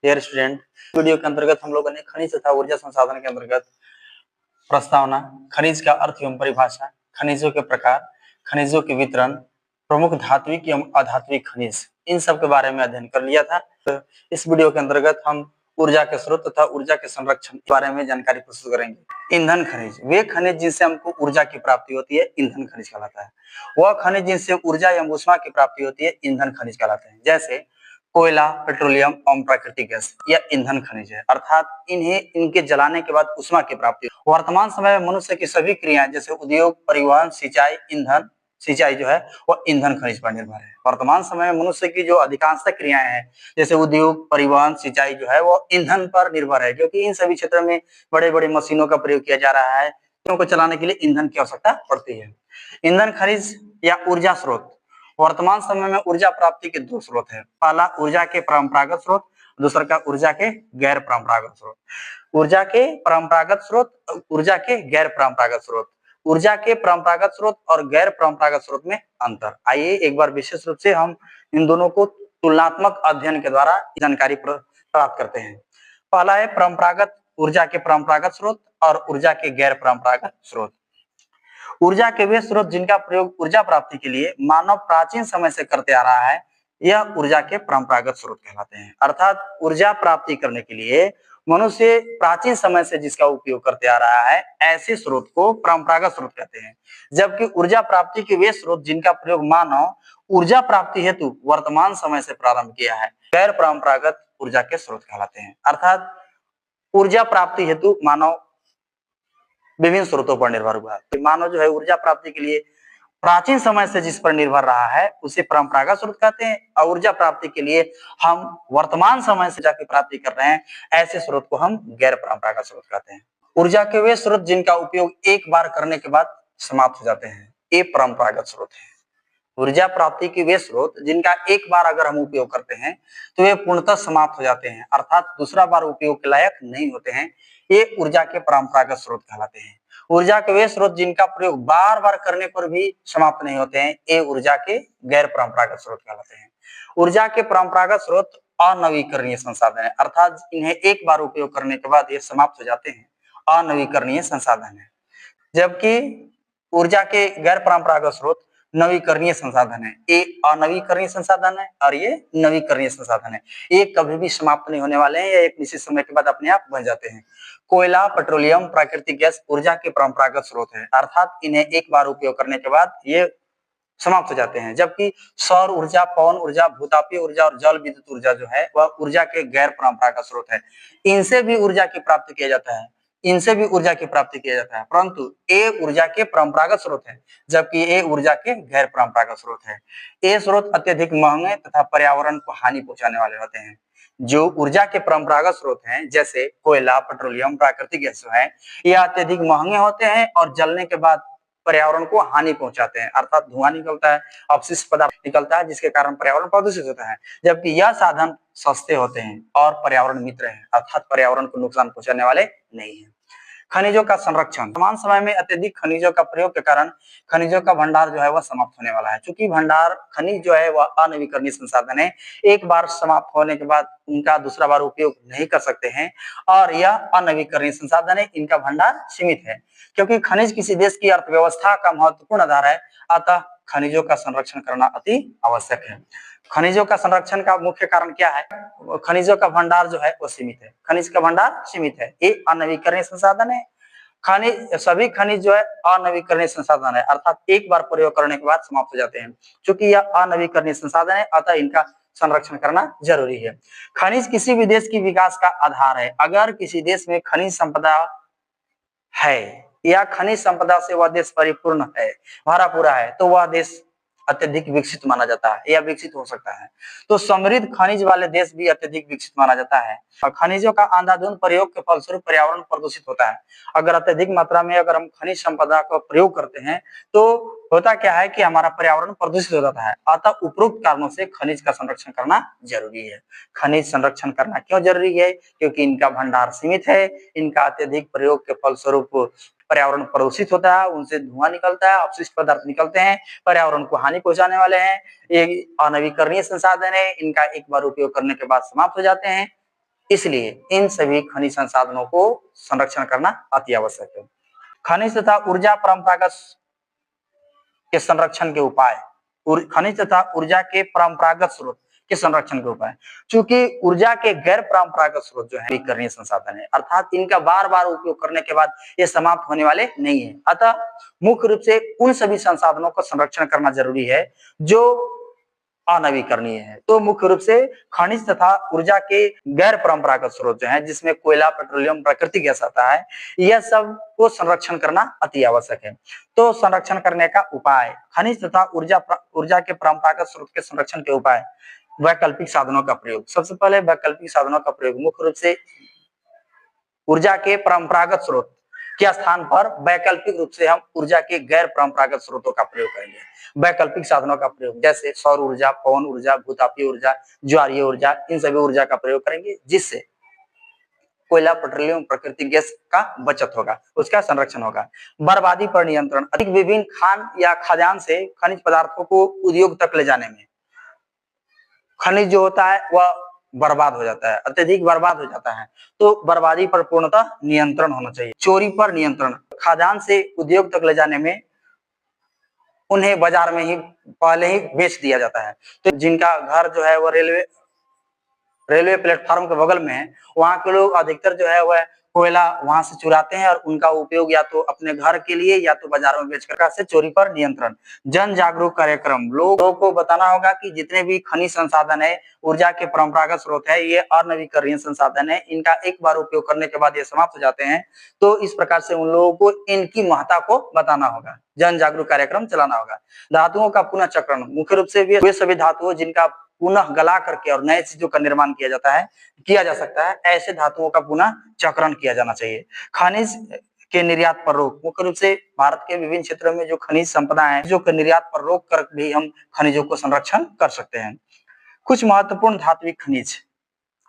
Dear student, video के अंतर्गत हम लोगों ने खनिज तथा ऊर्जा संसाधन के अंतर्गत प्रस्तावना, खनिज का अर्थ एवं परिभाषा, खनिजों के प्रकार, खनिजों के वितरण, प्रमुख धात्विक एवं अधात्विक खनिज, इन सब के बारे में अध्ययन कर लिया था। तो इस वीडियो के अंतर्गत हम ऊर्जा के स्रोत तथा ऊर्जा के संरक्षण के बारे में जानकारी प्रस्तुत करेंगे। ईंधन खनिज, वे खनिज जिनसे हमको ऊर्जा की प्राप्ति होती है, ईंधन खनिज कहलाता है। वह खनिज जिनसे ऊर्जा एवं ऊष्मा की प्राप्ति होती है, ईंधन खनिज कहलाते हैं। जैसे कोयला, पेट्रोलियम एवं प्राकृतिक गैस यह ईंधन खनिज है, अर्थात इनके जलाने के बाद ऊष्मा की प्राप्ति। वर्तमान समय में मनुष्य की सभी क्रियाएं जैसे उद्योग, परिवहन, सिंचाई, ईंधन सिंचाई जो है वह ईंधन खनिज पर निर्भर है। वर्तमान समय में मनुष्य की जो अधिकांशतः क्रियाएं हैं जैसे उद्योग, परिवहन, सिंचाई जो है वो ईंधन पर निर्भर है, क्योंकि इन सभी क्षेत्रों में बड़े बड़े मशीनों का प्रयोग किया जा रहा है। को चलाने के लिए ईंधन की आवश्यकता पड़ती है। ईंधन खनिज या ऊर्जा स्रोत, वर्तमान समय में ऊर्जा प्राप्ति के दो स्रोत है। पहला ऊर्जा के परंपरागत स्रोत, दूसरा का ऊर्जा के गैर परंपरागत स्रोत। ऊर्जा के परंपरागत स्रोत, ऊर्जा के गैर परंपरागत स्रोत। ऊर्जा के परंपरागत स्रोत और गैर परंपरागत स्रोत में अंतर। आइए एक बार विशेष रूप से हम इन दोनों को तुलनात्मक अध्ययन के द्वारा जानकारी प्राप्त करते हैं। पहला है परंपरागत, ऊर्जा के परंपरागत स्रोत और ऊर्जा के गैर परंपरागत स्रोत। ऊर्जा के वे स्रोत जिनका प्रयोग ऊर्जा प्राप्ति के लिए मानव प्राचीन समय से करते आ रहा है, यह ऊर्जा के परंपरागत स्रोत कहलाते हैं। अर्थात ऊर्जा प्राप्ति करने के लिए मनुष्य प्राचीन समय से जिसका उपयोग करते आ रहा है, ऐसे स्रोत को परंपरागत स्रोत कहते हैं। जबकि ऊर्जा प्राप्ति के वे स्रोत जिनका प्रयोग मानव ऊर्जा प्राप्ति हेतु वर्तमान समय से प्रारंभ किया है, गैर परंपरागत ऊर्जा के स्रोत कहलाते हैं। अर्थात ऊर्जा प्राप्ति हेतु मानव विभिन्न स्रोतों पर निर्भर हुआ है। मानव जो है ऊर्जा प्राप्ति के लिए प्राचीन समय से जिस पर निर्भर रहा है उसे परंपरागत स्रोत कहते हैं, और ऊर्जा प्राप्ति के लिए हम वर्तमान समय से जाके प्राप्ति कर रहे हैं, ऐसे स्रोत को हम गैर परंपरागत स्रोत कहते हैं। ऊर्जा के वे स्रोत जिनका उपयोग एक बार करने के बाद समाप्त हो जाते हैं, ये परंपरागत स्रोत है। ऊर्जा प्राप्ति के वे स्रोत जिनका एक बार अगर हम उपयोग करते हैं तो वे पूर्णतः समाप्त हो जाते हैं, अर्थात दूसरा बार उपयोग के लायक नहीं होते हैं, ये ऊर्जा के परंपरागत स्रोत कहलाते हैं। ऊर्जा के वे स्रोत जिनका प्रयोग बार बार करने पर भी समाप्त नहीं होते हैं, ये ऊर्जा के गैर परंपरागत स्रोत कहलाते हैं। ऊर्जा के परंपरागत स्रोत अनवीकरणीय संसाधन है, अर्थात इन्हें एक बार उपयोग करने के बाद ये समाप्त हो जाते हैं, अनवीकरणीय संसाधन है। जबकि ऊर्जा के गैर परंपरागत स्रोत नवीकरणीय संसाधन है। ये अनवीकरणीय संसाधन है और ये नवीकरणीय संसाधन है। ये कभी भी समाप्त नहीं होने वाले हैं, ये एक निश्चित समय के बाद अपने आप बन जाते हैं। कोयला, पेट्रोलियम, प्राकृतिक गैस ऊर्जा के परंपरागत स्रोत है, अर्थात इन्हें एक बार उपयोग करने के बाद ये समाप्त हो जाते हैं। जबकि सौर ऊर्जा, पवन ऊर्जा, भूतापीय ऊर्जा और जल विद्युत ऊर्जा जो है वह ऊर्जा के गैर परंपरागत स्रोत है। इनसे भी ऊर्जा की प्राप्ति किया जाता है, इनसे भी ऊर्जा की प्राप्ति किया जाता है, परंतु ये ऊर्जा के परंपरागत स्रोत है, जबकि ये ऊर्जा के गैर परंपरागत स्रोत है। ये स्रोत अत्यधिक महंगे तथा पर्यावरण को हानि पहुंचाने वाले होते हैं। जो ऊर्जा के परंपरागत स्रोत हैं जैसे कोयला, पेट्रोलियम, प्राकृतिक गैस है, ये अत्यधिक महंगे होते हैं और जलने के बाद पर्यावरण को हानि पहुंचाते हैं, अर्थात धुआं निकलता है, अपशिष्ट पदार्थ निकलता है, जिसके कारण पर्यावरण प्रदूषित होता है। जबकि यह साधन सस्ते होते हैं और पर्यावरण मित्र हैं, अर्थात पर्यावरण को नुकसान पहुंचाने वाले नहीं है। खनिजों का संरक्षण, वर्तमान समय में अत्यधिक खनिजों का प्रयोग के कारण खनिजों का भंडार जो है वह समाप्त होने वाला है। चूंकि भंडार खनिज जो है वह अनवीकरणीय संसाधन है, एक बार समाप्त होने के बाद उनका दूसरा बार उपयोग नहीं कर सकते हैं, और यह अनवीकरणीय संसाधन है, इनका भंडार सीमित है। क्योंकि खनिज किसी देश की अर्थव्यवस्था का महत्वपूर्ण आधार है, अतः खनिजों का संरक्षण करना अति आवश्यक है। खनिजों का संरक्षण का मुख्य कारण क्या है? खनिजों का भंडार जो है वो सीमित है, खनिज का भंडार सीमित है, ये अनवीकरणीय संसाधन है। खनिज, सभी खनिज जो है अनवीकरणीय संसाधन है, अर्थात एक बार प्रयोग करने के बाद समाप्त हो जाते हैं। चूंकि यह अनवीकरणीय संसाधन है, अतः इनका संरक्षण करना जरूरी है। खनिज किसी भी देश की विकास का आधार है। अगर किसी देश में खनिज संपदा है या खनिज संपदा से वह देश परिपूर्ण है, भरा पूरा है, तो वह देश अत्यधिक विकसित माना जाता है या विकसित हो सकता है। तो समृद्ध खनिज वाले देश भी अत्यधिक विकसित माना जाता है। और खनिजों का अंधाधुंध प्रयोग के फलस्वरूप पर्यावरण प्रदूषित होता है। अगर अत्यधिक मात्रा में अगर हम खनिज संपदा का प्रयोग करते हैं तो होता क्या है कि हमारा पर्यावरण प्रदूषित हो जाता है। अतः उपरोक्त कारणों से खनिज का संरक्षण करना जरूरी है। खनिज संरक्षण करना क्यों जरूरी है? क्योंकि इनका भंडार सीमित है, इनका अत्यधिक प्रयोग के फलस्वरूप पर्यावरण प्रदूषित होता है, उनसे धुआं निकलता है, अपशिष्ट पदार्थ निकलते हैं, पर्यावरण को हानि पहुंचाने वाले हैं। ये अनवीकरणीय संसाधन है, इनका एक बार उपयोग करने के बाद समाप्त हो जाते हैं। इसलिए इन सभी खनिज संसाधनों को संरक्षण करना अति आवश्यक है। खनिज तथा ऊर्जा परंपरागत के संरक्षण के उपाय, खनिज तथा ऊर्जा के परंपरागत स्रोत के संरक्षण के उपाय। चूंकि ऊर्जा के गैर परंपरागत स्रोत जो है नवीकरणीय संसाधन है, अर्थात इनका बार बार उपयोग करने के बाद ये समाप्त होने वाले नहीं है। अतः मुख्य रूप से उन सभी संसाधनों का संरक्षण करना जरूरी है जो अनवीकरणीय है। तो मुख्य रूप से खनिज तथा ऊर्जा के गैर परंपरागत स्रोत जो है, जिसमें कोयला, पेट्रोलियम, प्राकृतिक गैस आता है, यह सब को संरक्षण करना अति आवश्यक है। तो संरक्षण करने का उपाय, खनिज तथा ऊर्जा के परंपरागत स्रोत के संरक्षण के उपाय, वैकल्पिक साधनों का प्रयोग। सबसे पहले वैकल्पिक साधनों का प्रयोग, मुख्य रूप से ऊर्जा के परंपरागत स्रोत के स्थान पर वैकल्पिक रूप से हम ऊर्जा के गैर परंपरागत स्रोतों का प्रयोग करेंगे। वैकल्पिक साधनों का प्रयोग जैसे सौर ऊर्जा, पवन ऊर्जा, भूतापीय ऊर्जा, ज्वारीय ऊर्जा, इन सभी ऊर्जा का प्रयोग करेंगे, जिससे कोयला, पेट्रोलियम, प्राकृतिक गैस का बचत होगा, उसका संरक्षण होगा। बर्बादी पर नियंत्रण, अधिक विभिन्न खान या खाद्यान्न से खनिज पदार्थों को उद्योग तक ले जाने में खनिज जो होता है वह बर्बाद हो जाता है, अत्यधिक बर्बाद हो जाता है। तो बर्बादी पर पूर्णतः नियंत्रण होना चाहिए। चोरी पर नियंत्रण, खाद्यान्न से उद्योग तक ले जाने में उन्हें बाजार में ही पहले ही बेच दिया जाता है। तो जिनका घर जो है वो रेलवे प्लेटफॉर्म के बगल में है, वहां के लोग अधिकतर जो है वह कोयला वहां से चुराते हैं और उनका उपयोग या तो अपने घर के लिए या तो बाजार में बेचकर। से चोरी पर नियंत्रण, जन जागरूक कार्यक्रम, लोगों को बताना होगा कि जितने भी खनिज संसाधन है, ऊर्जा के परंपरागत स्रोत है, ये अनवीकरणीय संसाधन है, इनका एक बार उपयोग करने के बाद ये समाप्त हो जाते हैं। तो इस प्रकार से उन लोगों को इनकी महत्ता को बताना होगा, जन जागरूक कार्यक्रम चलाना होगा। धातुओं का पुनः चक्रण, मुख्य रूप से वे सभी धातुओं जिनका पुनः गला करके और नए चीजों का निर्माण किया जा सकता है, ऐसे धातुओं का पुनः चक्रण किया जाना चाहिए। खनिज के निर्यात पर रोक, मुख्य रूप से भारत के विभिन्न क्षेत्रों में जो खनिज संपदा है, जो के निर्यात पर रोक कर भी हम खनिजों को संरक्षण कर सकते हैं। कुछ महत्वपूर्ण धात्विक खनिज,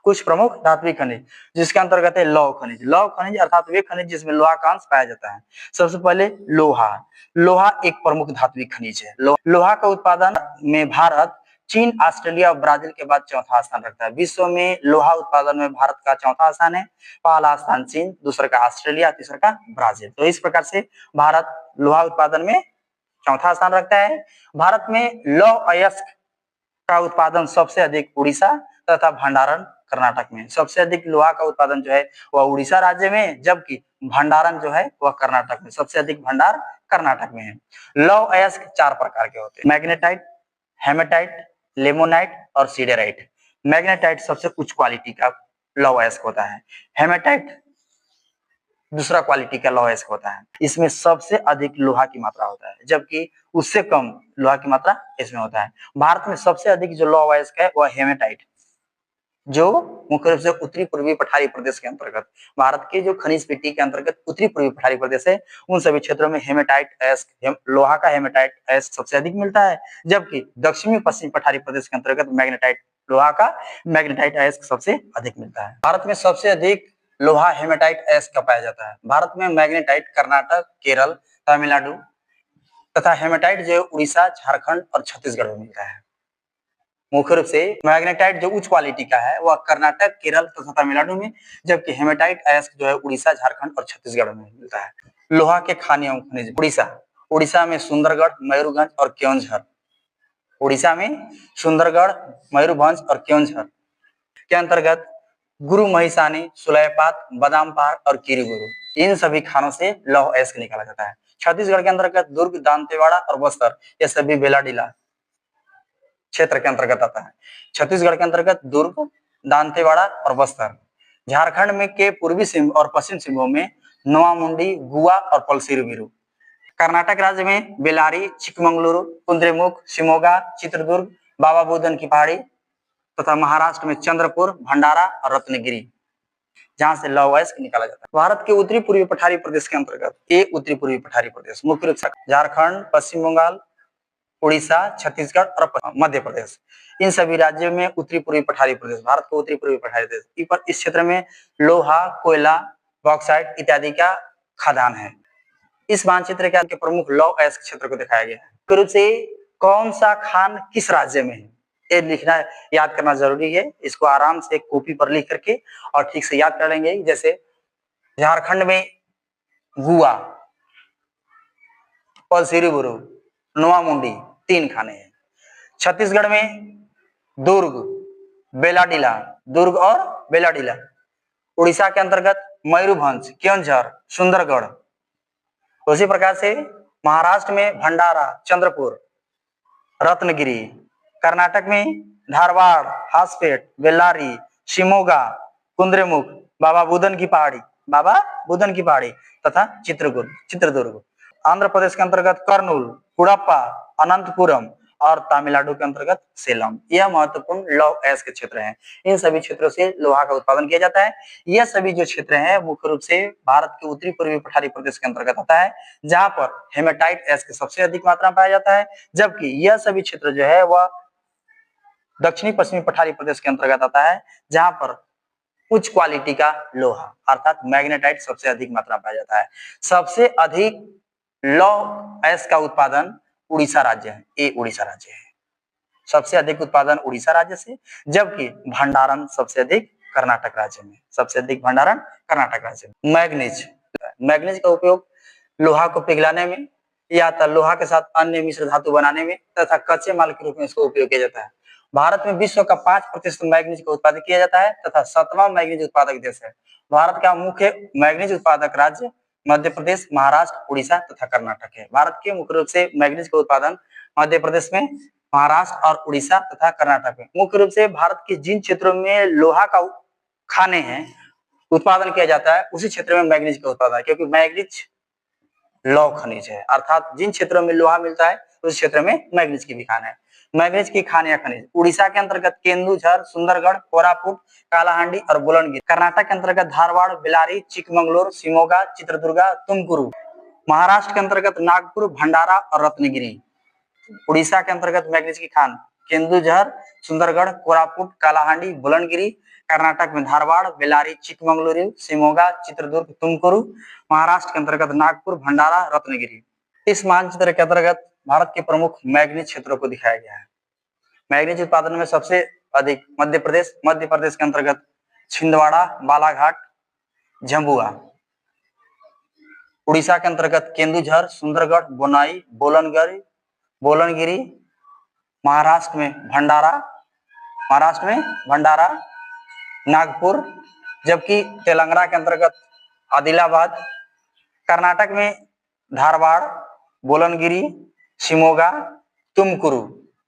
कुछ प्रमुख धात्विक खनिज, जिसके अंतर्गत है लौह खनिज। लौह खनिज अर्थात वे खनिज जिसमें लोहा का अंश पाया जाता है। सबसे पहले लोहा, लोहा एक प्रमुख धात्विक खनिज है। लोहा का उत्पादन में भारत, चीन, ऑस्ट्रेलिया और ब्राजील के बाद चौथा स्थान रखता है। विश्व में लोहा उत्पादन में भारत का चौथा स्थान है, पहला स्थान चीन, दूसरा का ऑस्ट्रेलिया, तीसरा का ब्राजील। तो इस प्रकार से भारत लोहा उत्पादन में चौथा स्थान रखता है। भारत में लौह अयस्क का उत्पादन सबसे अधिक उड़ीसा तथा भंडारण कर्नाटक में। सबसे अधिक लोहा का उत्पादन जो है वह उड़ीसा राज्य में, जबकि भंडारण जो है वह कर्नाटक में, सबसे अधिक भंडार कर्नाटक में है। लौह अयस्क चार प्रकार के होते हैं, मैग्नेटाइट, हेमेटाइट, लेमोनाइट और सीडेराइट। मैग्नेटाइट सबसे उच्च क्वालिटी का लौह अयस्क होता है। हेमेटाइट दूसरा क्वालिटी का लौह अयस्क होता है, इसमें सबसे अधिक लोहा की मात्रा होता है, जबकि उससे कम लोहा की मात्रा इसमें होता है। भारत में सबसे अधिक जो लौह अयस्क है वह हेमेटाइट, जो मुख्य रूप से उत्तरी पूर्वी पठारी प्रदेश के अंतर्गत, भारत के जो खनिज पेटी के अंतर्गत उत्तरी पूर्वी पठारी प्रदेश है, उन सभी क्षेत्रों में हेमेटाइट अयस्क, लोहा का हेमेटाइट अयस्क सबसे अधिक मिलता है। जबकि दक्षिणी पश्चिम पठारी प्रदेश के अंतर्गत मैग्नेटाइट, लोहा का मैग्नेटाइट अयस्क सबसे अधिक मिलता है। भारत में सबसे अधिक लोहा हेमेटाइट अयस्क का पाया जाता है। भारत में मैग्नेटाइट कर्नाटक, केरल, तमिलनाडु तथा हेमेटाइट जो उड़ीसा, झारखंड और छत्तीसगढ़ में मिलता है। मुख्य रूप से मैग्नेटाइट जो उच्च क्वालिटी का है वह कर्नाटक, केरल तथा तमिलनाडु में, जबकि हेमेटाइट अयस्क जो है उड़ीसा, झारखंड और छत्तीसगढ़ में मिलता है। लोहा के खान एवं खनिज, उड़ीसा में सुंदरगढ़, मयूरभंज और केओंझर। उड़ीसा में सुंदरगढ़, मयूरभंज और केओंझर के अंतर्गत गुरु महिसानी, सुलयपात, बादामपार और किरीबुरू, इन सभी खानों से लौह अयस्क निकाला जाता है। छत्तीसगढ़ के अंतर्गत दुर्ग, दांतेवाड़ा और बस्तर, ये सभी बेलाडीला क्षेत्र के अंतर्गत आता है। छत्तीसगढ़ के अंतर्गत दुर्ग, दांतेवाड़ा और बस्तर। झारखंड में के पूर्वी सिंहभूम और पश्चिम सिंहभूम में नोआमुंडी, गुआ और पलसिरुबिरू। कर्नाटक राज्य में बेलारी, चिकमंगलुरु, कुद्रेमुख, शिमोगा, चित्रदुर्ग, बाबा बुदन की पहाड़ी तथा महाराष्ट्र में चंद्रपुर, भंडारा और रत्नगिरी, जहां से लौह अयस्क निकाला जाता है। भारत के उत्तरी पूर्वी पठारी प्रदेश के अंतर्गत एक उत्तरी पूर्वी पठारी प्रदेश, मुख्य रूप से झारखंड, पश्चिम बंगाल, उड़ीसा, छत्तीसगढ़ और मध्य प्रदेश, इन सभी राज्यों में उत्तरी पूर्वी पठारी प्रदेश, भारत का उत्तरी पूर्वी पठारी प्रदेश, इस क्षेत्र में लोहा, कोयला, बॉक्साइट इत्यादि का खदान है। इस मानचित्र के प्रमुख लौह अयस्क क्षेत्र को दिखाया गया है। रूप से कौन सा खान किस राज्य में है, ये लिखना याद करना जरूरी है। इसको आराम से कॉपी पर लिख करके और ठीक से याद कर लेंगे। जैसे झारखंड में गुआ, पलसिरीबुरु, नोआमुंडी 3 खाने हैं। छत्तीसगढ़ में दुर्ग, बेलाडीला, दुर्ग और बेलाडीला। उड़ीसा के अंतर्गत मयूरभंज, केवंझर, सुंदरगढ़। उसी प्रकार से महाराष्ट्र में भंडारा, चंद्रपुर, रत्नगिरी। कर्नाटक में धारवाड़, हासपेट, बेल्लारी, शिमोगा, कुंद्रेमुख, बाबा बुदन की पहाड़ी तथा चित्रदुर्ग। आंध्र प्रदेश के अंतर्गत कर्नूल, कुड़प्पा, अनंतपुरम और तमिलनाडु के अंतर्गत सेलम। यह महत्वपूर्ण लौह अयस्क के क्षेत्र हैं। इन सभी क्षेत्रों से लोहा का उत्पादन किया जाता है। यह सभी जो क्षेत्र हैं मुख्य रूप से भारत के उत्तरी पूर्वी पठारी प्रदेश के अंतर्गत आता है, जहां पर हेमेटाइट अयस्क सबसे अधिक मात्रा में पाया जाता है, जबकि यह सभी क्षेत्र जो है वह दक्षिणी पश्चिमी पठारी प्रदेश के अंतर्गत आता है, जहां पर उच्च क्वालिटी का लोहा अर्थात मैग्नेटाइट सबसे अधिक मात्रा में पाया जाता है। सबसे अधिक लौह अयस्क का उत्पादन उड़ीसा राज्य है। ये उड़ीसा राज्य है, सबसे अधिक उत्पादन उड़ीसा राज्य से, जबकि भंडारण सबसे अधिक कर्नाटक राज्य में। सबसे अधिक भंडारण कर्नाटक राज्य में। मैग्नीज का उपयोग लोहा को पिघलाने में या लोहा के साथ अन्य मिश्र धातु बनाने में तथा कच्चे माल के रूप में इसको उपयोग किया जाता है। भारत में विश्व का 5% मैग्नीज का उत्पादन किया जाता है तथा 7वां मैग्नीज उत्पादक देश है। भारत का मुख्य मैग्नीज उत्पादक राज्य मध्य प्रदेश, महाराष्ट्र, उड़ीसा तथा कर्नाटक है। भारत के मुख्य रूप से मैग्नीज का उत्पादन मध्य प्रदेश में, महाराष्ट्र और उड़ीसा तथा कर्नाटक में। मुख्य रूप से भारत के जिन क्षेत्रों में लोहा का खाने हैं उत्पादन किया जाता है उसी क्षेत्र में मैग्नीज का उत्पादन है, क्योंकि मैग्नीज लौह खनिज है, अर्थात जिन क्षेत्रों में लोहा मिलता है उस क्षेत्र में मैग्नीज की भी खान है। मैग्नीज की खान या खनिज उड़ीसा के अंतर्गत केंदुझर, सुंदरगढ़, कोरापुट, कालाहांडी और बोलनगिरी। कर्नाटक के अंतर्गत धारवाड़, बेल्लारी, चिकमंगलूर, शिमोगा, चित्रदुर्गा, तुमकुरु। महाराष्ट्र के अंतर्गत नागपुर, भंडारा और रत्नगिरी। उड़ीसा के अंतर्गत मैग्नीज की खान केंदुझर, सुंदरगढ़, कोरापुट, कालाहांडी, बोलनगिरी। कर्नाटक में धारवाड़, बेल्लारी, चिकमंगलुरु, शिमोगा, चित्रदुर्ग, तुमकुरु। महाराष्ट्र के अंतर्गत नागपुर, भंडारा, रत्नगिरी। इस मानचित्र के अंतर्गत भारत के प्रमुख मैग्नीज क्षेत्रों को दिखाया गया है। मैग्नीज उत्पादन में सबसे अधिक मध्य प्रदेश के अंतर्गत छिंदवाड़ा, बालाघाट, झंबुआ। उड़ीसा के अंतर्गत केंदुझर, सुंदरगढ़, बोनाई, बोलनगिरी। महाराष्ट्र में भंडारा, नागपुर, जबकि तेलंगाना के अंतर्गत आदिलाबाद। कर्नाटक में धारवाड़, बोलनगिरी, शिमोगा, तुमकुरु।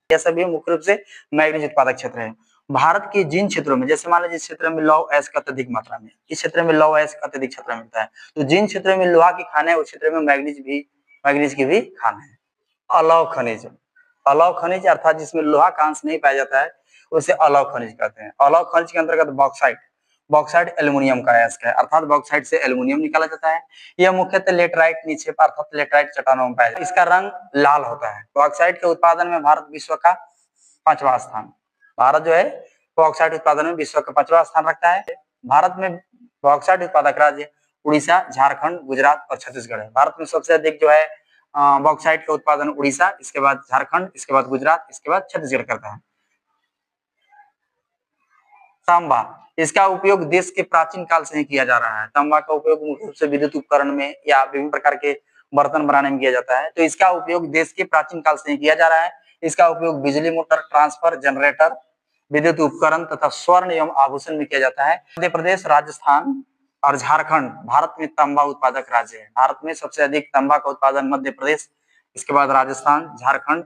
यह सभी मुख्य रूप से मैग्नीज उत्पादक क्षेत्र है। भारत के जिन क्षेत्रों में, जैसे मान लीजिए इस क्षेत्र में लौह अयस्क अत्यधिक मात्रा में, इस क्षेत्र में लौह अयस्क अत्यधिक मात्रा में मिलता है, तो जिन क्षेत्रों में लोहा की खान है उस क्षेत्र में मैग्नीज की भी खान है। अलौह खनिज अर्थात जिसमें लोहा का अंश नहीं पाया जाता है उसे अलौह खनिज कहते हैं। अलौह खनिज के अंतर्गत बॉक्साइट एल्यूमिनियम का अयस्क है, अर्थात बॉक्साइट से एल्यूमिनियम निकाला जाता है। यह मुख्यतः लेटराइट निक्षेप अर्थात लेटराइट चट्टानों में पाया जाता है। इसका रंग लाल होता है। बॉक्साइट के उत्पादन में भारत विश्व का 5वां स्थान। भारत जो है बॉक्साइट उत्पादन में विश्व का 5वां स्थान रखता है। भारत में बॉक्साइट उत्पादक राज्य उड़ीसा, झारखंड, गुजरात और छत्तीसगढ़ है। भारत में सबसे अधिक जो है बॉक्साइट का उत्पादन उड़ीसा, इसके बाद झारखंड, इसके बाद गुजरात, इसके बाद छत्तीसगढ़ करता है। तांबा, इसका उपयोग देश के प्राचीन काल से ही किया जा रहा है। तांबा का उपयोग मुख्य रूप से विद्युत उपकरण में या विभिन्न प्रकार के बर्तन बनाने में किया जाता है, तो इसका उपयोग देश के प्राचीन काल से ही किया जा रहा है। इसका उपयोग बिजली मोटर, ट्रांसफर, जनरेटर, विद्युत उपकरण तथा स्वर्ण एवं आभूषण में किया जाता है। मध्य प्रदेश, राजस्थान और झारखंड भारत में तांबा उत्पादक राज्य है। भारत में सबसे अधिक तांबा का उत्पादन मध्य प्रदेश, इसके बाद राजस्थान, झारखंड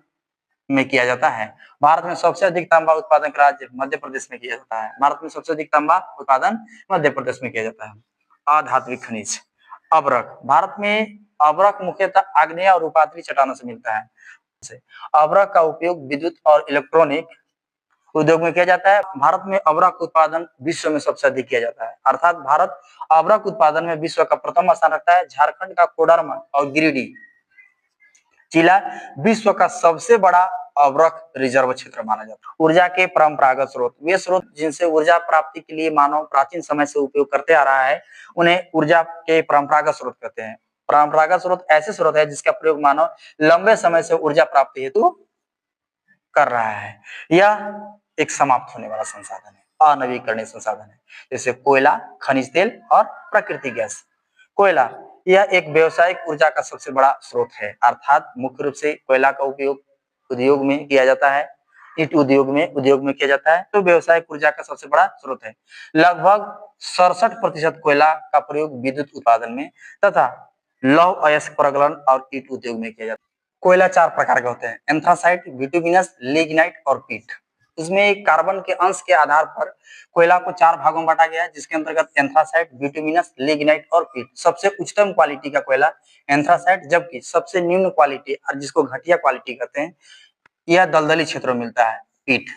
में किया जाता है। भारत में सबसे अधिक तांबा उत्पादक राज्य मध्य प्रदेश में किया जाता है। भारत में सबसे अधिक तांबा उत्पादन मध्य प्रदेश में किया जाता है। अधात्विक खनिज अभ्रक, भारत में अभ्रक मुख्यतः आग्नेय और उपात्तीय चट्टानों से मिलता है। अभ्रक का उपयोग विद्युत और इलेक्ट्रॉनिक उद्योग में किया जाता है। भारत में अभ्रक उत्पादन विश्व में सबसे अधिक किया जाता है, अर्थात भारत अभ्रक उत्पादन में विश्व का प्रथम स्थान रखता है। झारखंड का कोडरमा और गिरिडीह जिला विश्व का सबसे बड़ा अभ्रक रिजर्व क्षेत्र माना जाता है। ऊर्जा के परंपरागत स्रोत, वे स्रोत जिनसे ऊर्जा प्राप्ति के लिए मानव प्राचीन समय से उपयोग करते आ रहा है उन्हें ऊर्जा के परंपरागत स्रोत कहते हैं। परंपरागत स्रोत ऐसे स्रोत है जिसका प्रयोग मानव लंबे समय से ऊर्जा प्राप्ति हेतु कर रहा है। यह एक समाप्त होने वाला संसाधन है, अनवीकरणीय संसाधन है, जैसे कोयला, खनिज तेल और प्राकृतिक गैस। कोयला यह एक व्यावसायिक ऊर्जा का सबसे बड़ा स्रोत है, अर्थात मुख्य रूप से कोयला का उपयोग उद्योग में किया जाता है, ईंट उद्योग में किया जाता है, तो व्यावसायिक ऊर्जा का सबसे बड़ा स्रोत है। लगभग 67% कोयला का प्रयोग विद्युत उत्पादन में तथा लौह अयस्क प्रगलन और ईंट उद्योग में किया जाता है। कोयला 4 प्रकार के होते हैं, एंथ्रासाइट, बिटुमिनस, लिग्नाइट और पीट। इसमें कार्बन के अंश के आधार पर कोयला को 4 भागों में बांटा गया है, जिसके अंतर्गत एंथ्रासाइट, बिटुमिनस, लिग्नाइट और पीट। सबसे उच्चतम क्वालिटी का कोयला एंथ्रासाइट, जबकि सबसे निम्न क्वालिटी और जिसको घटिया क्वालिटी कहते हैं, यह दलदली क्षेत्रों में मिलता है, पीट।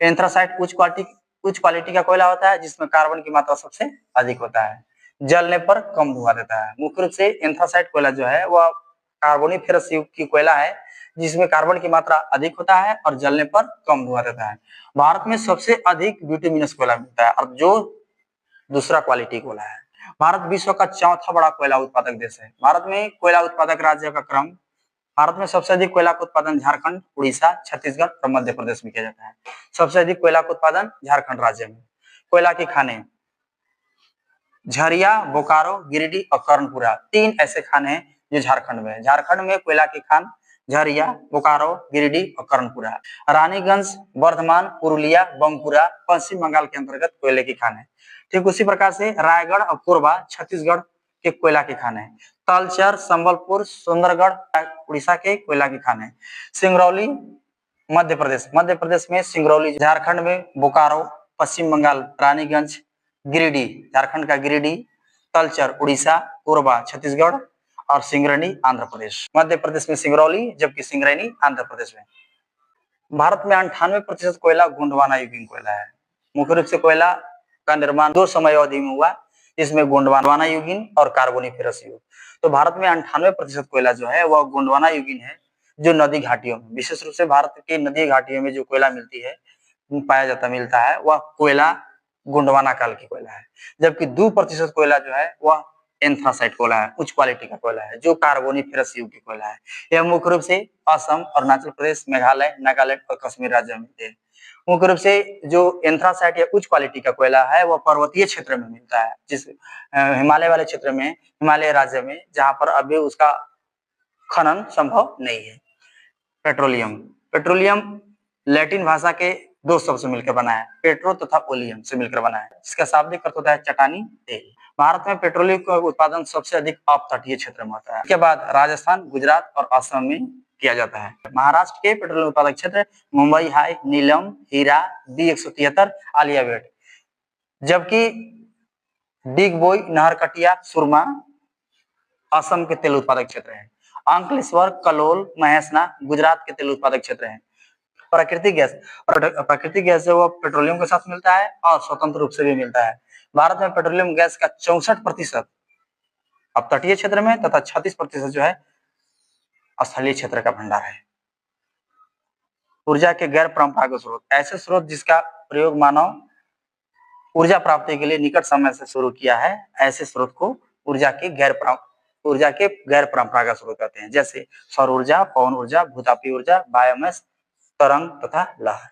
एंथ्रासाइट उच्च क्वालिटी का कोयला होता है, जिसमें कार्बन की मात्रा सबसे अधिक होता है, जलने पर कम धुआं देता है। मुख्य रूप से एंथ्रासाइट कोयला जो है वह कार्बोनिफेरस युग की कोयला है, जिसमें कार्बन की मात्रा अधिक होता है और जलने पर कम धुआं देता है। भारत में सबसे अधिक बिटुमिनस कोयला मिलता है और जो दूसरा क्वालिटी कोयला है। भारत विश्व का चौथा बड़ा कोयला उत्पादक देश है। भारत में कोयला उत्पादक राज्य का क्रम, भारत में सबसे अधिक कोयला का उत्पादन झारखंड, उड़ीसा, छत्तीसगढ़ और मध्य प्रदेश में किया जाता है। सबसे अधिक कोयला का उत्पादन झारखंड राज्य में। कोयला की खानें झरिया, बोकारो, गिरिडीह और कर्णपुरा, 3 ऐसे खान हैं जो झारखंड में है। झारखंड में कोयला की खान झरिया, बोकारो, गिरिडीह और कर्णपुरा। रानीगंज, बर्धमान, पुरुलिया, बंकुरा पश्चिम बंगाल के अंतर्गत कोयले की खान है। ठीक उसी प्रकार से रायगढ़ और कोरबा छत्तीसगढ़ के कोयला की खान है। तलचर, संबलपुर, सुंदरगढ़ उड़ीसा के कोयला की खान है। सिंगरौली मध्य प्रदेश में सिंगरौली, झारखंड में बोकारो, पश्चिम बंगाल रानीगंज, गिरिडीह झारखंड का गिरिडीह, तलचर उड़ीसा, कोरबा छत्तीसगढ़ और सिंगरौली आंध्र प्रदेश। मध्य प्रदेश में सिंगरौली, जबकि सिंगरैनी आंध्र प्रदेश में। भारत में 98% कोयला गोंडवाना युगीन कोयला है। मुख्य रूप से कोयला का निर्माण 2 समय अवधि में हुआ, जिसमें गोंडवाना युगीन और कार्बोनिफेरस युग। तो भारत में 98% कोयला जो है वह गोंडवाना युगीन है, जो नदी घाटियों में, विशेष रूप से भारत की नदी घाटियों में जो कोयला मिलता है वह कोयला गोंडवाना काल की कोयला है। जबकि 2% कोयला जो है वह एंथ्रासाइट कोयला है, उच्च क्वालिटी का कोयला है, जो कार्बोनिफेरस युग की कोयला है। यह मुख्य रूप से असम, अरुणाचल प्रदेश, मेघालय, नागालैंड और कश्मीर राज्य में मिलते हैं। मुख्य रूप से जो एंथ्रासाइट या उच्च क्वालिटी का कोयला है वह पर्वतीय क्षेत्र में मिलता है, जिस हिमालय वाले क्षेत्र में, हिमालय राज्य में, जहां पर अभी उसका खनन संभव नहीं है। पेट्रोलियम लैटिन भाषा के 2 शब्द से मिलकर बना है, पेट्रो तथा ओलियम से मिलकर बना है, जिसका शाब्दिक अर्थ होता है चटानी तेल। भारत में पेट्रोलियम का उत्पादन सबसे अधिक अपतटीय क्षेत्र में होता है। इसके बाद राजस्थान, गुजरात और असम में किया जाता है। महाराष्ट्र के पेट्रोलियम उत्पादक क्षेत्र मुंबई हाई, नीलम, हीरा, B173, आलिया भट्ट, जबकि डिगबोई, नाहरकटिया, सुरमा असम के तेल उत्पादक क्षेत्र है। अंकलेश्वर, कलोल, महेसना गुजरात के तेल उत्पादक क्षेत्र है। प्राकृतिक गैस जो वो पेट्रोलियम के साथ मिलता है और स्वतंत्र रूप से भी मिलता है। भारत में पेट्रोलियम गैस का 64% अपतटीय क्षेत्र में तथा 36% जो है स्थलीय क्षेत्र का भंडार है। ऊर्जा के गैर परंपरागत स्रोत, ऐसे स्रोत जिसका प्रयोग मानव ऊर्जा प्राप्ति के लिए निकट समय से शुरू किया है, ऐसे स्रोत को ऊर्जा के गैर परंपरागत स्रोत कहते हैं, जैसे सौर ऊर्जा, पवन ऊर्जा, भूतापीय ऊर्जा, बायोमास, तरंग तथा लहर।